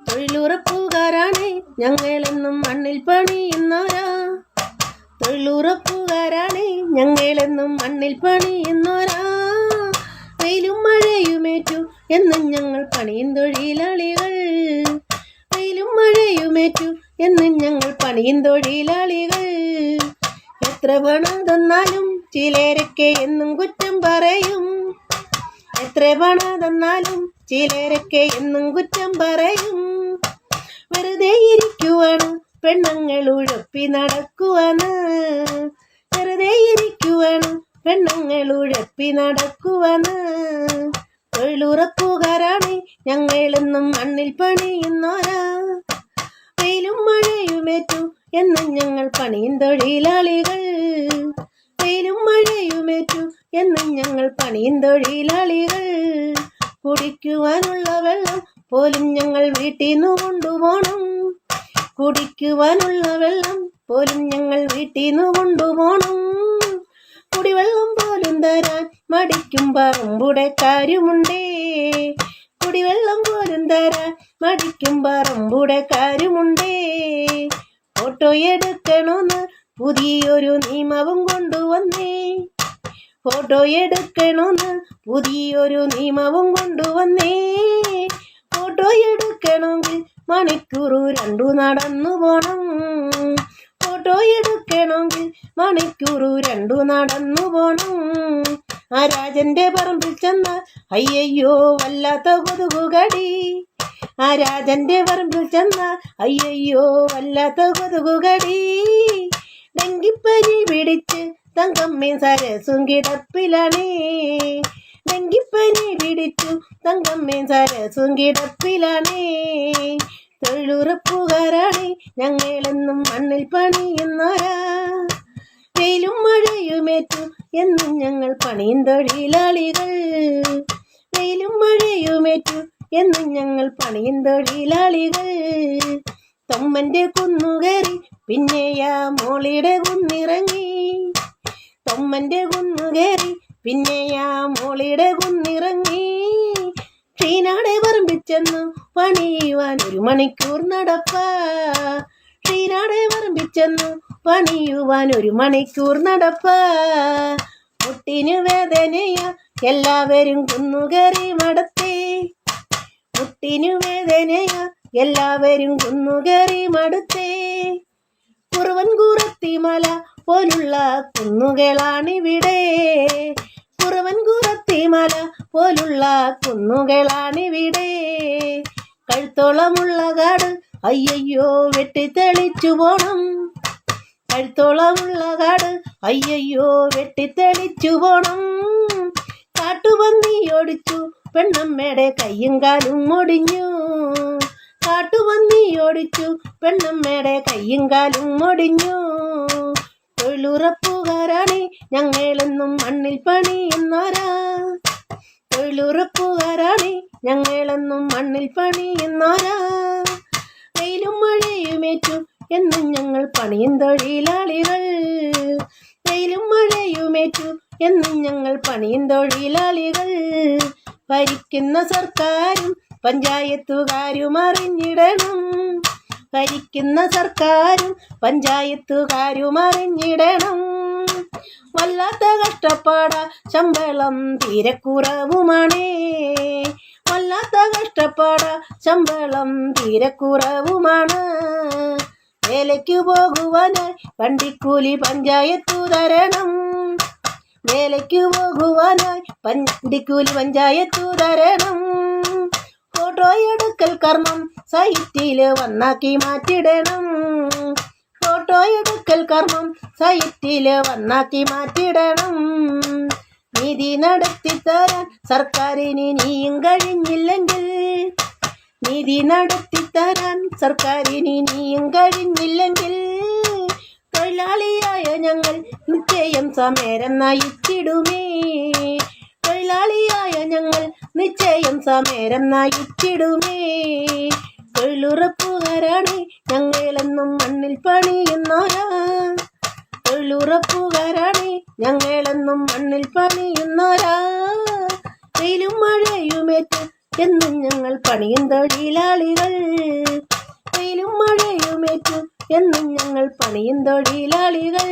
തൊഴിലുറപ്പുകാരാണ് ഞങ്ങളെന്നും മണ്ണിൽ പണിയുന്നോരാ. തൊഴിലുറപ്പുകാരാണ് ഞങ്ങളെന്നും മണ്ണിൽ പണിയുന്നോരാ. വെയിലും മഴയുമേറ്റു എന്നും ഞങ്ങൾ പണിയും തൊഴിലാളികൾ. വെയിലും മഴയുമേറ്റു എന്നും ഞങ്ങൾ പണിയും തൊഴിലാളികൾ. എത്ര പണം തന്നാലും ചിലരൊക്കെ എന്നും കുറ്റം പറയും. എത്ര പണം തന്നാലും ചിലരൊക്കെ എന്നും കുറ്റം പറയും. വെറുതെ ഇരിക്കുവാണ് പെണ്ണുങ്ങൾ ഉഴപ്പി നടക്കുവാണ്. വെറുതെ ഇരിക്കുവാണ് പെണ്ണുങ്ങൾ ഉഴപ്പി നടക്കുവാണ്. തൊഴിലുറപ്പുകാരാണ് ഞങ്ങളെന്നും മണ്ണിൽ പണിയുന്നോരാ. വെയിലും മഴയുമേറ്റു എന്നും ഞങ്ങൾ പണിയും തൊഴിലാളികൾ. വെയിലും മഴയുമേറ്റു എന്നും ഞങ്ങൾ പണിയും തൊഴിലാളികൾ. കുടിക്കുവാനുള്ള വെള്ളം പോലും ഞങ്ങൾ വീട്ടിൽ നിന്ന് കൊണ്ടുപോകണം. കുടിക്കുവാനുള്ള വെള്ളം പോലും ഞങ്ങൾ വീട്ടിൽ നിന്ന് കൊണ്ടുപോകണം. കുടിവെള്ളം പോലും തരാൻ മടിക്കും പറമ്പുടക്കാരുമുണ്ടേ. കുടിവെള്ളം പോലും തരാൻ മടിക്കും പറമ്പുടക്കാരുമുണ്ടേ. ഫോട്ടോ എടുക്കണമെന്ന് പുതിയൊരു നിയമവും കൊണ്ടുവന്നേ. ഫോട്ടോ എടുക്കണമെന്ന് പുതിയൊരു നിയമവും കൊണ്ടുവന്നേ. ഫോട്ടോ എടുക്കണമെങ്കിൽ മണിക്കൂർ 2 നടന്നു പോണം. ഫോട്ടോ എടുക്കണമെങ്കിൽ മണിക്കൂർ 2 നടന്നു പോണം. ആ രാജന്റെ പറമ്പിൽ ചെന്നാൽ അയ്യയ്യോ വല്ലാത്ത കൊതുകുകടി. ആ രാജന്റെ പറമ്പിൽ ചെന്നാൽ അയ്യയ്യോ വല്ലാത്ത കൊതുകുകടി. ഡെങ്കിപ്പനി പിടിച്ച് തങ്കമ്മയും സരസും കിടപ്പിലാണേ. ഡെങ്കിപ്പനി പിടിച്ചു തങ്കമ്മയും സരസും കിടപ്പിലാണേ. തൊഴിലുറപ്പുകാരാണ് ഞങ്ങളെന്നും മണ്ണിൽ പണിയുന്നോരാ. വെയിലും മഴയുമേറ്റു എന്നും ഞങ്ങൾ പണിയും തൊഴിലാളികൾ. വെയിലും മഴയുമേറ്റു എന്നും ഞങ്ങൾ പണിയും തൊഴിലാളികൾ. തൊമ്മന്റെ കുന്നുകയറി പിന്നെയാ മോളിയുടെ കുന്നിറങ്ങി. തൊമ്മന്റെ കുന്നുകയറി പിന്നെയാ മോളിയുടെ കുന്നിറങ്ങി. ക്ഷീനാടെ പറമ്പിച്ചെന്നു പണിയുവാൻ 1 മണിക്കൂർ നടപ്പാ. ക്ഷീനാടെ പറമ്പിച്ചെന്നു പണിയുവാൻ 1 മണിക്കൂർ നടപ്പാ. മുട്ടിനു വേദനയാ എല്ലാവരും കുന്നുകയറി മടത്തേ. മുട്ടിനു വേദനയാ എല്ലാവരും കുന്നുകയറി മടുത്തേ. കുറുവൻകുറത്തിമല പോലുള്ള കുന്നുകളാണിവിടെ. കുറുവൻകുറത്തിമല പോലുള്ള കുന്നുകളാണിവിടെ. കഴുത്തോളമുള്ള കാട് അയ്യയ്യോ വെട്ടിത്തെളിച്ചു പോണം. കഴുത്തോളമുള്ള കാട് അയ്യയ്യോ വെട്ടിത്തെളിച്ചു പോണം. കാട്ടുപന്നി ഓടിച്ചു പെണ്ണമ്മയുടെ കയ്യും കാലും ഒടിഞ്ഞു. കാട്ടുപന്നി ഓടിച്ചു പെണ്ണമ്മയുടെ കയ്യും കാലും ഒടിഞ്ഞു. തൊഴിലുറപ്പുകാരാണ് ഞങ്ങളെന്നും മണ്ണിൽ പണിയുന്നോരാ. തൊഴിലുറപ്പുകാരാണ് ഞങ്ങളെന്നും മണ്ണിൽ പണിയുന്നോരാ. വെയിലും മഴയുമേറ്റു എന്നും ഞങ്ങൾ പണിയും തൊഴിലാളികൾ. വെയിലും മഴയുമേറ്റു എന്നും ഞങ്ങൾ പണിയും തൊഴിലാളികൾ. ഭരിക്കുന്ന സർക്കാരും പഞ്ചായത്തുകാരും അറിഞ്ഞിടണം. ഭരിക്കുന്ന സർക്കാരും പഞ്ചായത്തുകാരും അറിഞ്ഞിടണം. വല്ലാത്ത കഷ്ടപ്പാടാ ശമ്പളം തീരെ കുറവുമാണേ. വല്ലാത്ത കഷ്ടപ്പാടാ ശമ്പളം തീരെ കുറവുമാണ്. വേലയ്ക്ക് പോകുവാനായി വണ്ടിക്കൂലി പഞ്ചായത്തു തരണം. വേലയ്ക്ക് പോകുവാനായി വണ്ടിക്കൂലി പഞ്ചായത്തു തരണം. ഫോട്ടോ എടുക്കൽ കർമ്മം സൈറ്റില് വന്നാക്കി മാറ്റിടണം. ഫോട്ടോ എടുക്കൽ കർമ്മം സൈറ്റില് വന്നാക്കി മാറ്റിടണം. നീതി നടത്തി തരാൻ സർക്കാരിന് ഇനിയും കഴിഞ്ഞില്ലെങ്കിൽ. നീതി നടത്തി തരാൻ സർക്കാരിന് ഇനിയും കഴിഞ്ഞില്ലെങ്കിൽ. തൊഴിലാളിയായ ഞങ്ങൾ നിശ്ചയം സമരം നയിച്ചിടുമേ. തൊഴിലാളിയായ ഞങ്ങൾ നിശ്ചയം സമരം നയിച്ചിടുമേ. തൊഴിലുറപ്പുകാരാണ് ഞങ്ങളെന്നും മണ്ണിൽ പണിയുന്നോരാ. തൊഴിലുറപ്പുകാരാണ് ഞങ്ങളെന്നും മണ്ണിൽ പണിയുന്നോരാ. വെയിലും മഴയുമേറ്റ് എന്നും ഞങ്ങൾ പണിയും തൊഴിലാളികൾ. വെയിലും മഴയുമേറ്റു എന്നും ഞങ്ങൾ പണിയും തൊഴിലാളികൾ.